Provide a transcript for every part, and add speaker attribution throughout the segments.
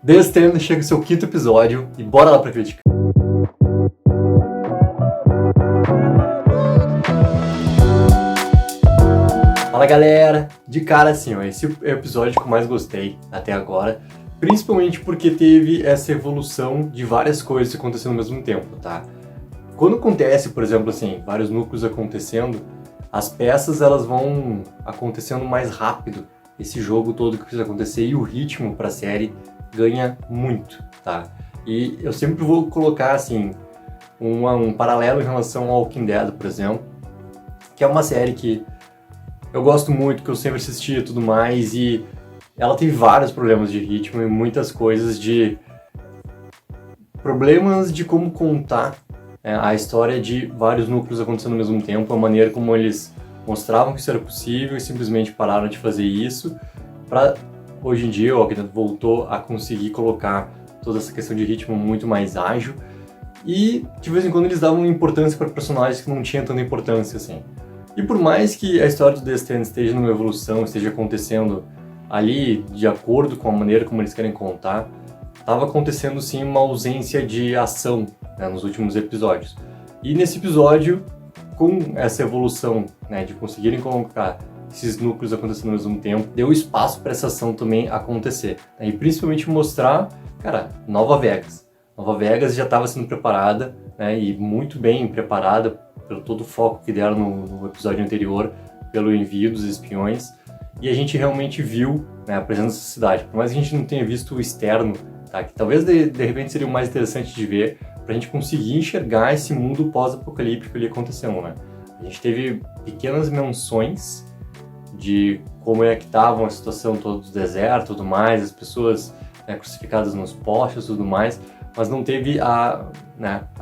Speaker 1: The Stand chega ao seu 5º episódio e bora lá pra crítica. Fala galera, de cara assim, esse é o episódio que eu mais gostei até agora, principalmente porque teve essa evolução de várias coisas acontecendo ao mesmo tempo, tá? Quando acontece, por exemplo, assim, vários núcleos acontecendo, as peças elas vão acontecendo mais rápido, esse jogo todo que precisa acontecer e o ritmo pra série ganha muito, tá? E eu sempre vou colocar, assim, um paralelo em relação ao Walking Dead, por exemplo, que é uma série que eu gosto muito, que eu sempre assisti e tudo mais, e ela tem vários problemas de ritmo e muitas coisas de problemas de como contar a história de vários núcleos acontecendo ao mesmo tempo, a maneira como eles mostravam que isso era possível e simplesmente pararam de fazer isso, para hoje em dia o Walking Dead voltou a conseguir colocar toda essa questão de ritmo muito mais ágil, e de vez em quando eles davam importância para personagens que não tinham tanta importância assim. E por mais que a história do The Stand esteja numa evolução, esteja acontecendo ali de acordo com a maneira como eles querem contar, estava acontecendo sim uma ausência de ação, né, nos últimos episódios. E nesse episódio, com essa evolução, né, de conseguirem colocar esses núcleos acontecendo ao mesmo tempo, deu espaço para essa ação também acontecer, né, e principalmente mostrar, cara, Nova Vegas. Nova Vegas já estava sendo preparada, né, e muito bem preparada pelo todo o foco que deram no episódio anterior, pelo envio dos espiões, e a gente realmente viu, né, a presença dessa cidade. Por mais que a gente não tenha visto o externo, tá, que talvez de repente seria o mais interessante de ver, pra gente conseguir enxergar esse mundo pós-apocalíptico ali acontecendo, né? A gente teve pequenas menções de como é que estavam a situação toda do deserto, tudo mais, as pessoas, né, crucificadas nos postes, tudo mais, mas não teve a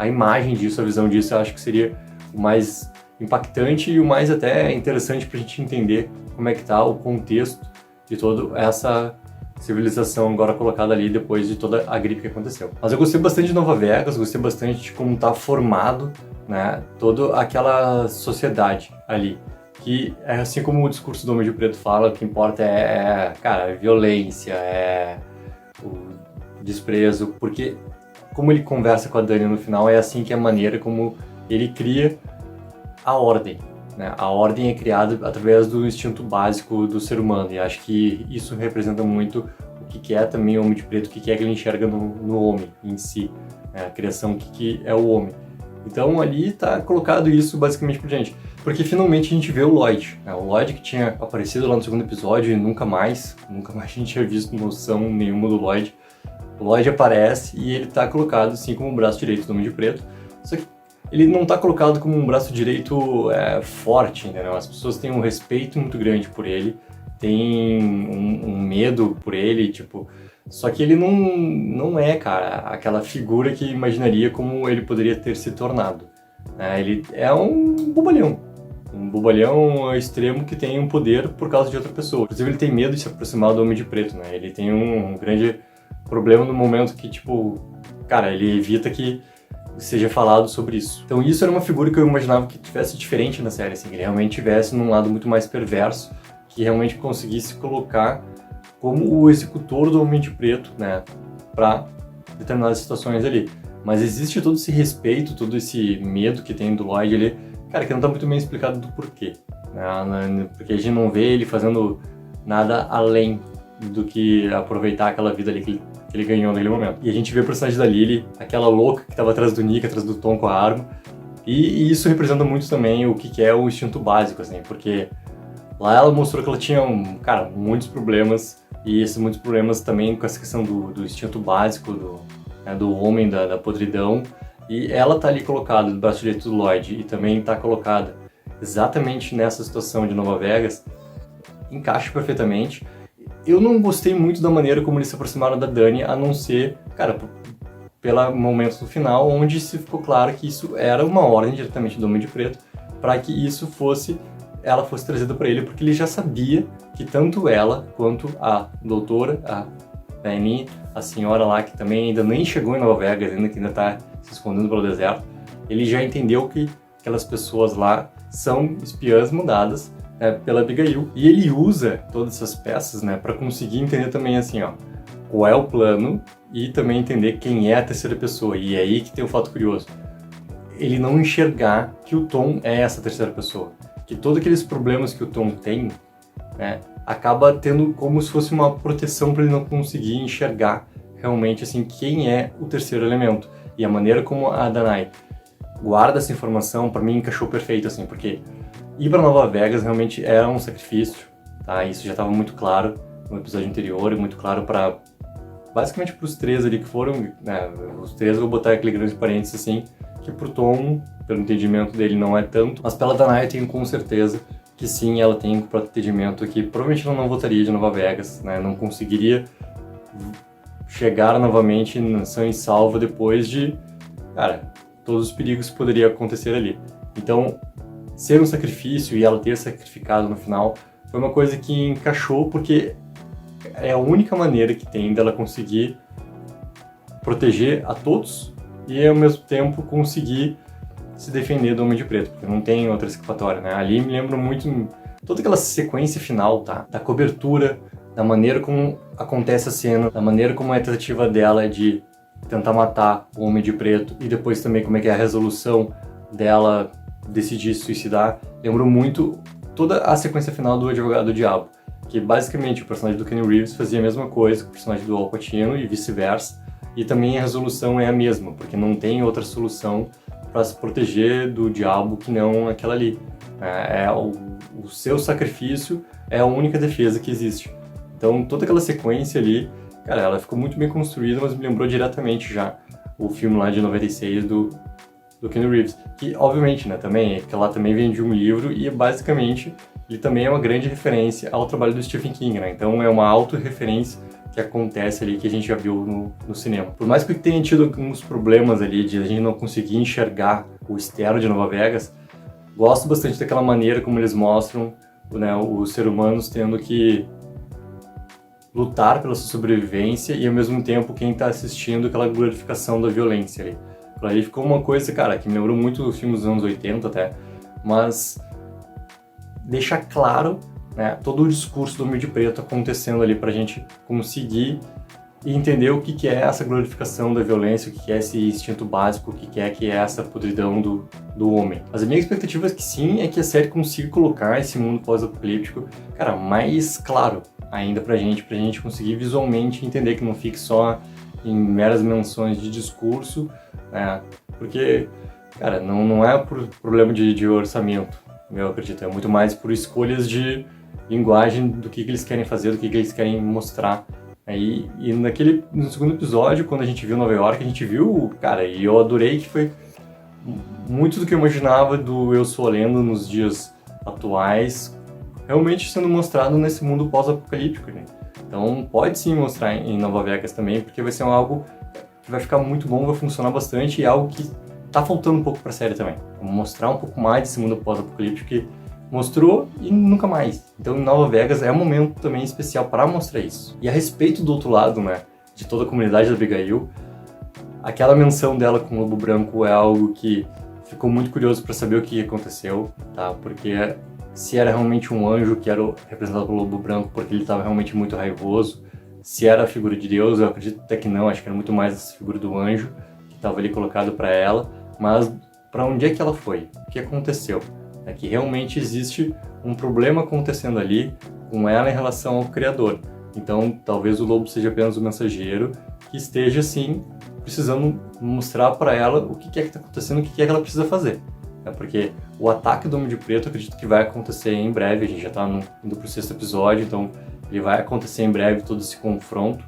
Speaker 1: imagem disso, a visão disso. Eu acho que seria o mais impactante e o mais até interessante pra gente entender como é que tá o contexto de toda essa civilização agora colocada ali depois de toda a gripe que aconteceu. Mas eu gostei bastante de Nova Vegas, gostei bastante de como tá formado, né, toda aquela sociedade ali, que é assim como o discurso do Homem de Preto fala, o que importa cara, a violência, o desprezo, porque como ele conversa com a Dani no final, é assim que é a maneira como ele cria a ordem, né? A ordem é criada através do instinto básico do ser humano, e acho que isso representa muito o que é também o Homem de Preto, o que é que ele enxerga no homem em si, né? A criação, o que é o homem. Então ali está colocado isso basicamente pra gente, porque finalmente a gente vê o Lloyd, né? O Lloyd que tinha aparecido lá no segundo episódio e nunca mais a gente tinha visto noção nenhuma do Lloyd. O Lloyd aparece e ele está colocado assim como o braço direito do Homem de Preto, só que ele não está colocado como um braço direito forte, entendeu? As pessoas têm um respeito muito grande por ele, têm um medo por ele, tipo... Só que ele não é, cara, aquela figura que imaginaria como ele poderia ter se tornado. Ele é um bobalhão extremo que tem um poder por causa de outra pessoa. Inclusive ele tem medo de se aproximar do Homem de Preto, né? Ele tem um grande problema no momento que, tipo, cara, ele evita que seja falado sobre isso. Então isso era uma figura que eu imaginava que tivesse diferente na série, assim, que ele realmente tivesse num lado muito mais perverso, que realmente conseguisse colocar como o executor do Homem de Preto, né, para determinadas situações ali. Mas existe todo esse respeito, todo esse medo que tem do Lloyd ali, cara, que não tá muito bem explicado do porquê, né, porque a gente não vê ele fazendo nada além do que aproveitar aquela vida ali que ele ganhou naquele momento. E a gente vê o personagem da Lily, aquela louca que estava atrás do Nick, atrás do Tom com a arma, e isso representa muito também o que é o instinto básico, assim, porque lá ela mostrou que ela tinha, cara, muitos problemas, e esses muitos problemas também com essa questão do instinto básico, do homem, da podridão, e ela tá ali colocada do braço direito do Lloyd, e também tá colocada exatamente nessa situação de Nova Vegas, encaixa perfeitamente. Eu não gostei muito da maneira como eles se aproximaram da Dani, a não ser, cara, pelo momento do final, onde se ficou claro que isso era uma ordem diretamente do Homem de Preto, para que ela fosse trazida para ele, porque ele já sabia que tanto ela quanto a doutora, a Dani, a senhora lá, que também ainda nem chegou em Nova Vegas, que ainda está se escondendo pelo deserto, ele já entendeu que aquelas pessoas lá são espiãs mandadas pela Abigail. E ele usa todas essas peças, né, para conseguir entender também assim, ó, qual é o plano e também entender quem é a terceira pessoa. E é aí que tem o fato curioso. Ele não enxergar que o Tom é essa terceira pessoa. Que todos aqueles problemas que o Tom tem, né, acaba tendo como se fosse uma proteção para ele não conseguir enxergar realmente assim quem é o terceiro elemento. E a maneira como a Danai guarda essa informação, para mim, encaixou perfeito, assim, porque ir para Nova Vegas realmente era um sacrifício, tá? Isso já estava muito claro no episódio anterior, e muito claro para basicamente para os três ali que foram, né, os três, eu vou botar aquele grande parênteses assim, que pro Tom, pelo entendimento dele, não é tanto, mas pela Danai eu tenho com certeza que sim, ela tem um entendimento que provavelmente ela não voltaria de Nova Vegas, né, não conseguiria chegar novamente sã e salva depois de, cara, todos os perigos que poderiam acontecer ali. Então, ser um sacrifício e ela ter sacrificado no final foi uma coisa que encaixou, porque é a única maneira que tem dela conseguir proteger a todos e ao mesmo tempo conseguir se defender do Homem de Preto, porque não tem outra escapatória, né? Ali me lembra muito toda aquela sequência final, tá? Da cobertura, da maneira como acontece a cena, da maneira como a tentativa dela é de tentar matar o Homem de Preto e depois também como é que é a resolução dela decidir se suicidar. Lembrou muito toda a sequência final do Advogado do Diabo, que basicamente o personagem do Keanu Reeves fazia a mesma coisa que o personagem do Al Pacino e vice-versa, e também a resolução é a mesma, porque não tem outra solução para se proteger do diabo que não aquela ali. O seu sacrifício é a única defesa que existe. Então toda aquela sequência ali, cara, ela ficou muito bem construída, mas me lembrou diretamente já o filme lá de 96 do Keanu Reeves, que obviamente, né, também, que lá também vem de um livro e basicamente ele também é uma grande referência ao trabalho do Stephen King, né, então é uma autorreferência que acontece ali que a gente já viu no cinema. Por mais que tenha tido alguns problemas ali de a gente não conseguir enxergar o externo de Nova Vegas, gosto bastante daquela maneira como eles mostram, né, os seres humanos tendo que lutar pela sua sobrevivência e ao mesmo tempo quem está assistindo aquela glorificação da violência ali. Aí ficou uma coisa, cara, que me lembrou muito do filme dos anos 80 até, mas deixa claro, né, todo o discurso do Homem de Preto acontecendo ali pra gente conseguir entender o que é essa glorificação da violência, o que é esse instinto básico, o que é essa podridão do homem. Mas a minha expectativa é que sim, é que a série consiga colocar esse mundo pós-apocalíptico, cara, mais claro ainda pra gente conseguir visualmente entender, que não fique só em meras menções de discurso, né, porque, cara, não é por problema de orçamento, eu acredito, é muito mais por escolhas de linguagem do que eles querem fazer, do que eles querem mostrar. E no segundo episódio, quando a gente viu Nova York, a gente viu, cara, e eu adorei que foi muito do que eu imaginava do Eu Sou a Lenda nos dias atuais, realmente sendo mostrado nesse mundo pós-apocalíptico, né? Então pode sim mostrar em Nova Vegas também, porque vai ser algo que vai ficar muito bom, vai funcionar bastante e é algo que tá faltando um pouco pra série também. Mostrar um pouco mais desse mundo pós-apocalíptico que mostrou e nunca mais. Então em Nova Vegas é um momento também especial para mostrar isso. E a respeito do outro lado, né, de toda a comunidade da Abigail, aquela menção dela com o Lobo Branco é algo que ficou muito curioso para saber o que aconteceu, tá? Porque se era realmente um anjo que era representado pelo Lobo Branco porque ele estava realmente muito raivoso, se era a figura de Deus, eu acredito até que não, acho que era muito mais essa figura do anjo que estava ali colocado para ela, mas para onde é que ela foi? O que aconteceu? É que realmente existe um problema acontecendo ali com ela em relação ao Criador. Então, talvez o lobo seja apenas o mensageiro que esteja, assim, precisando mostrar para ela o que é que está acontecendo, o que é que ela precisa fazer. Porque o ataque do Homem de Preto, eu acredito que vai acontecer em breve, a gente já está indo para o 6º episódio, então ele vai acontecer em breve, todo esse confronto.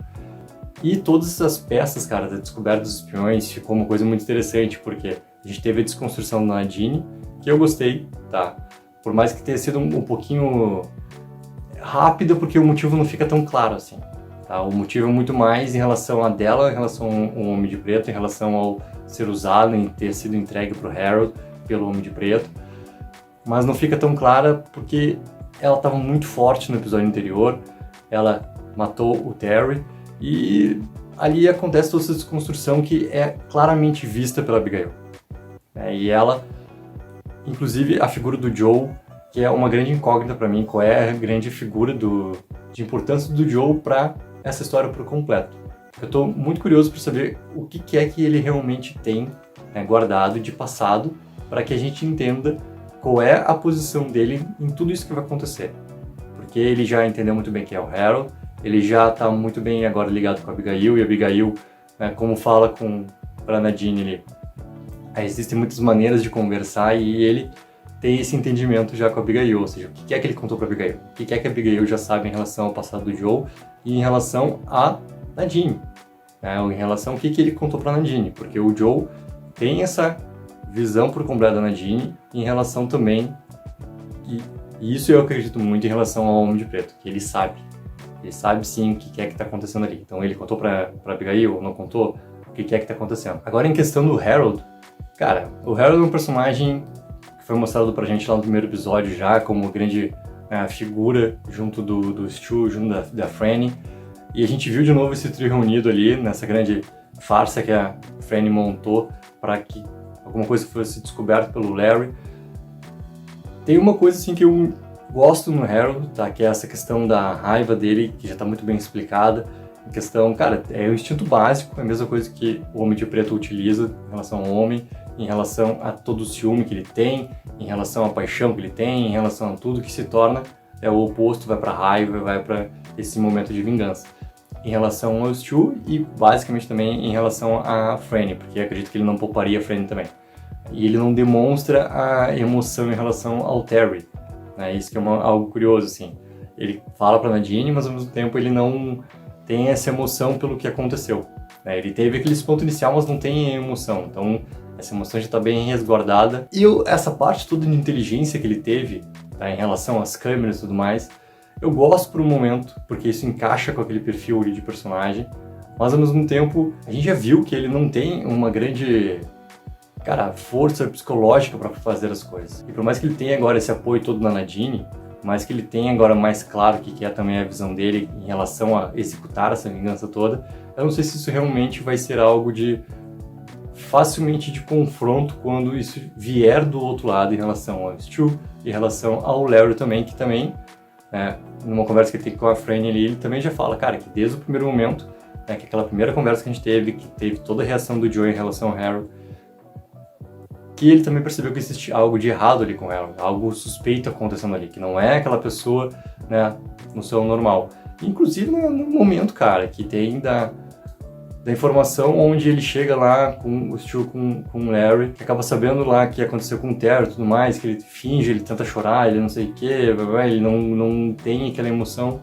Speaker 1: E todas essas peças, cara, da descoberta dos espiões, ficou uma coisa muito interessante, porque a gente teve a desconstrução da Nadine, que eu gostei, tá? Por mais que tenha sido um pouquinho rápida, porque o motivo não fica tão claro assim, tá? O motivo é muito mais em relação a dela, em relação ao Homem de Preto, em relação ao ser usado, em ter sido entregue pro Harold pelo Homem de Preto, mas não fica tão clara porque ela estava muito forte no episódio anterior, ela matou o Terry e ali acontece toda essa desconstrução que é claramente vista pela Abigail. E ela, inclusive a figura do Joe, que é uma grande incógnita para mim, qual é a grande figura de importância do Joe para essa história por completo. Eu estou muito curioso para saber o que é que ele realmente tem, né, guardado de passado, para que a gente entenda qual é a posição dele em tudo isso que vai acontecer. Porque ele já entendeu muito bem quem é o Harold, ele já está muito bem agora ligado com a Abigail, e a Abigail, né, como fala para Nadine, existem muitas maneiras de conversar e ele tem esse entendimento já com a Abigail, ou seja, o que é que ele contou para a Abigail, o que é que a Abigail já sabe em relação ao passado do Joe e em relação a Nadine, né, ou em relação ao que ele contou para Nadine, porque o Joe tem essa visão por completo da Nadine em relação também, e isso eu acredito muito em relação ao Homem de Preto, que ele sabe sim o que é que está acontecendo ali. Então ele contou para Abigail ou não contou o que é que está acontecendo. Agora em questão do Harold, cara, o Harold é um personagem que foi mostrado pra gente lá no primeiro episódio já como grande figura junto do Stu, junto da Franny, e a gente viu de novo esse trio reunido ali nessa grande farsa que a Franny montou para que alguma coisa fosse descoberta pelo Larry. Tem uma coisa assim que eu gosto no Harold, tá? Que é essa questão da raiva dele, que já tá muito bem explicada. A questão, cara, é o instinto básico, é a mesma coisa que o Homem de Preto utiliza em relação ao homem, em relação a todo o ciúme que ele tem, em relação à paixão que ele tem, em relação a tudo que se torna o oposto, vai pra raiva, vai pra esse momento de vingança. Em relação ao Stu e basicamente também em relação a Franny, porque acredito que ele não pouparia a Franny também. E ele não demonstra a emoção em relação ao Terry, né? Isso que é algo curioso, assim. Ele fala pra Nadine, mas ao mesmo tempo ele não tem essa emoção pelo que aconteceu, né? Ele teve aquele ponto inicial, mas não tem emoção, então essa emoção já está bem resguardada. E essa parte toda de inteligência que ele teve, tá, em relação às câmeras e tudo mais, eu gosto por um momento, porque isso encaixa com aquele perfil ali de personagem, mas ao mesmo tempo a gente já viu que ele não tem uma grande, força psicológica para fazer as coisas. E por mais que ele tenha agora esse apoio todo na Nadine, por mais que ele tenha agora mais claro o que é também a visão dele em relação a executar essa vingança toda, eu não sei se isso realmente vai ser algo facilmente de confronto quando isso vier do outro lado em relação ao Stu, em relação ao Larry também, que também, numa conversa que ele tem com a Franny ali, ele também já fala, cara, que desde o primeiro momento, que aquela primeira conversa que a gente teve, que teve toda a reação do Joe em relação ao Harold, que ele também percebeu que existe algo de errado ali com o Harold, algo suspeito acontecendo ali, que não é aquela pessoa, no seu normal. Inclusive no momento, cara, que tem da informação onde ele chega lá com o Stu, com o Larry, que acaba sabendo lá o que aconteceu com o Terry e tudo mais, que ele finge, ele tenta chorar, ele não sei o que, ele não tem aquela emoção,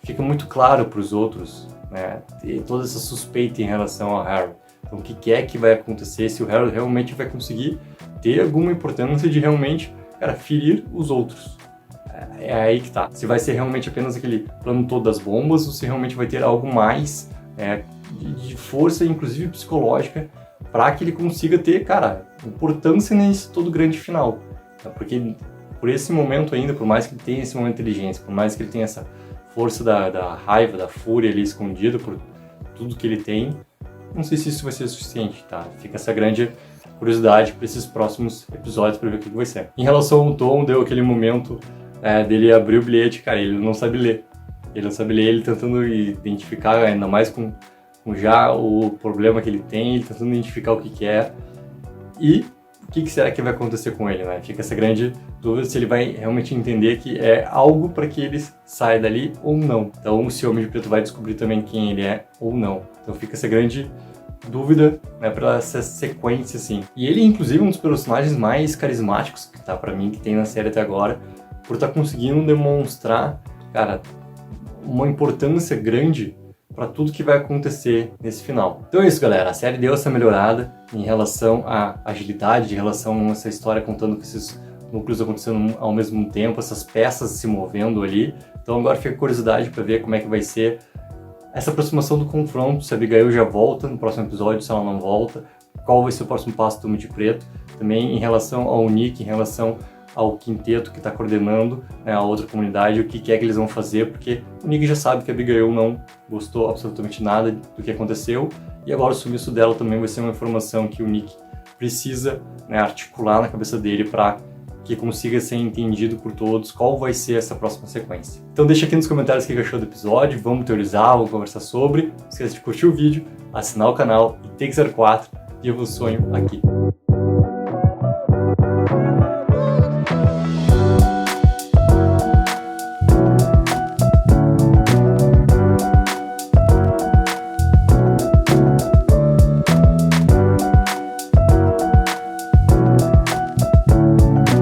Speaker 1: fica muito claro para os outros, né, e toda essa suspeita em relação ao Harold. Então o que é que vai acontecer, se o Harold realmente vai conseguir ter alguma importância de realmente, ferir os outros. É aí que tá. Se vai ser realmente apenas aquele plano todo das bombas, ou se realmente vai ter algo mais de força, inclusive psicológica, para que ele consiga ter, importância nesse todo grande final. Porque por esse momento ainda, por mais que ele tenha esse momento de inteligência, por mais que ele tenha essa força da raiva, da fúria ali escondida por tudo que ele tem, não sei se isso vai ser suficiente, tá? Fica essa grande curiosidade para esses próximos episódios para ver o que vai ser. Em relação ao Tom, deu aquele momento dele abrir o bilhete, ele não sabe ler. Ele não sabe ler, ele tentando identificar, ainda mais com já o problema que ele tem, ele tentando identificar o que é e o que será que vai acontecer com ele, né? Fica essa grande dúvida se ele vai realmente entender que é algo para que ele saia dali ou não. Então, se o Homem de Preto vai descobrir também quem ele é ou não. Então, fica essa grande dúvida, para essa sequência, assim. E ele, inclusive, é um dos personagens mais carismáticos que tá para mim, que tem na série até agora, por estar conseguindo demonstrar, uma importância grande para tudo que vai acontecer nesse final. Então é isso, galera. A série deu essa melhorada em relação à agilidade, em relação a essa história contando com esses núcleos acontecendo ao mesmo tempo, essas peças se movendo ali. Então agora fica a curiosidade para ver como é que vai ser essa aproximação do confronto, se a Abigail já volta no próximo episódio, se ela não volta, qual vai ser o próximo passo do Homem de Preto, também em relação ao Nick, em relação ao quinteto que está coordenando a outra comunidade, o que é que eles vão fazer, porque o Nick já sabe que a Abigail não gostou absolutamente nada do que aconteceu, e agora o sumiço dela também vai ser uma informação que o Nick precisa articular na cabeça dele para que consiga ser entendido por todos qual vai ser essa próxima sequência. Então deixa aqui nos comentários o que achou do episódio, vamos teorizar, vamos conversar sobre. Não esqueça de curtir o vídeo, assinar o canal e Take 04, viva o sonho aqui.